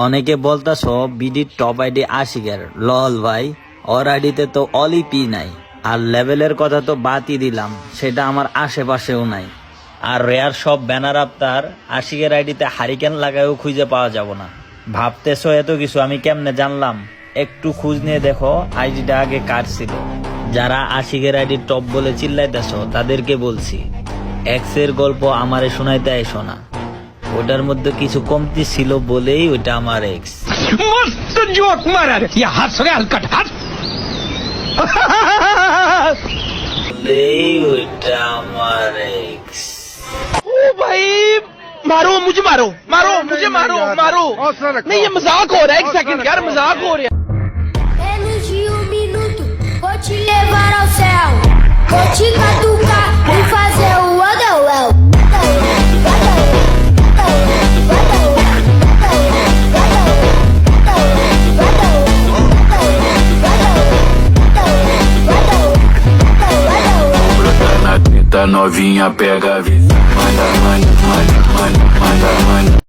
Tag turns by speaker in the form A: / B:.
A: অনেকে বলতাছ বিডির top ID আশিকের, লল ভাই, ওর আইডিতে তো অলিপি নাই। আর লেভেলের কথা তো বাদই দিলাম, সেটা আমার আশেপাশেও নাই। আর রেয়ার সব ব্যানার আপনার আশিকের আইডিতে হারিকেন লাগায়ও খুঁজে পাওয়া যাব না। ভাবতেছো এত কিছু আমি কেমনে জানলাম? একটু খোঁজ নিয়ে দেখো আইডিটা আগে কার ছিল। যারা আশিকের আইডি টপ বলে চিল্লাইতেছ তাদেরকে বলছি, এক্সের গল্প আমারে শোনাইতে এসো না। ওটার মধ্যে কিছু কমতি ছিল বলেই ওটা আমার এক্স।
B: मस्त जोक मारा रे ये हंस रे हलकट हंस
A: বলেই ওটা আমার এক্স।
B: ओ भाई मारो मुझे मारो मारो मुझे मारो मारो नहीं ये मजाक हो रहा है एक सेकंड यार मजाक हो रहा है
C: Menos de minuto, vou te levar ao céu. Vou te catucar e fazer o Underwell.
D: Novinha pega a visão, manda, manda, manda, manda, manda, manda.